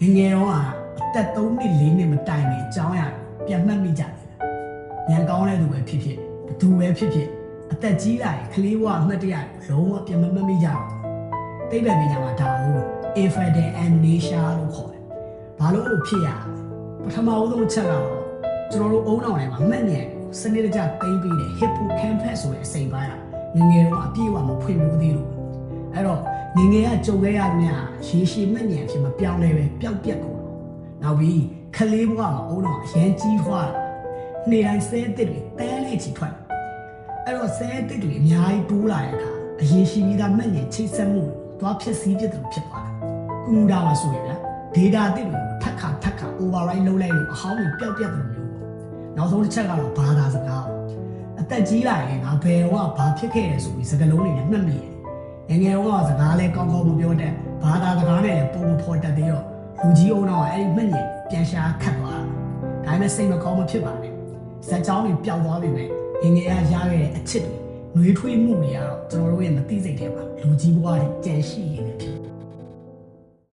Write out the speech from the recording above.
ငယ်တော့အသက်3နှစ်4နှစ်မတိုင်ခင်အကြောင်းအရာပြန်မှတ်မိကြတယ်။ဉာဏ်ကောင်းတဲ့သူပဲဖြစ်ဖြစ်ဘသူပဲဖြစ်ဖြစ်အသက်ကြီးလာရင်ကလေးဘဝအမှတ်တရလုံးဝပြန်မမှတ်မိကြဘူး။သိပ္ပံပညာမှာဒါကို infantile amnesia လို့ခေါ်တယ်။ဘာလို့အဲ့လိုဖြစ်ရလဲ။ပထမဦးဆုံးအချက်ကတော့ကျွန်တော်တို့အုံနောက်ထဲမှာမှတ်ဉာဏ်စနစ်တကျသိမ်းပြီးတဲ့ hippocampus ဆိုတဲ့အစိမ်ပိုင်းကငယ်တော့အပြည့်အဝမဖွင့်ဘူးသေးလို့အဲ့တော့ငယ်ကကြုံခဲ့ရတဲ့များရေရှည်မှတ်ဉာဏ်ဖြစ်မပြောင်းလဲပဲပျောက်ပြက်ကုန်တော့နောက်ပြီးခလေးဘဝမှာအုံတော့အရန်ကြီးထွားတာနေ့တိုင်းဆဲအစ်စ်တွေတန်းလေးချီထွက်အဲ့တော့ဆဲအစ်စ်တွေအများကြီးတိုးလာတဲ့အခါအရင်ရှိပြီးသားမှတ်ဉာဏ်ချိတ်ဆက်မှုသွားဖြစ်စည်းဖြစ်တယ်လို့ဖြစ်သွားတာကွန်ပျူတာမှာဆိုရင်ဗျာ data အစ်စ်တွေထပ်ခါ override လုပ်လိုက်လို့အဟောင်းတွေပျောက်ပြက်တယ်လို့နောက်ဆုံးတစ်ချက်ကတော့ဘာသာစကားအသက်ကြီးလာရင်ငါဘယ်တော့ဘာဖြစ်ခဲ့လဲဆိုပြီးစကားလုံးတွေနဲ့မှတ်မိတယ်ငယ်တော့စကားလဲကောင်းကောင်းမပြောတတ်ဘာသာစကားနဲ့လည်းပုံမဖော်တတ်သေးတော့လူကြီးအောင်တော့အဲ့ဒီမှတ်ဉာဏ်ပြန်ရှာခတ်သွားတာဒါပေမဲ့စိတ်မကောင်းမဖြစ်ပါနဲ့ဇက်ကြောင်းတွေပျောက်သွားပြီပဲငယ်ရခဲ့တဲ့အချစ်တွေနှွေးထွေးမှုတွေကတော့ကျွန်တော်တို့ရဲ့မသိစိတ်တွေပါလူကြီးဘဝတွေကြံရှိနေတယ်ဖြစ်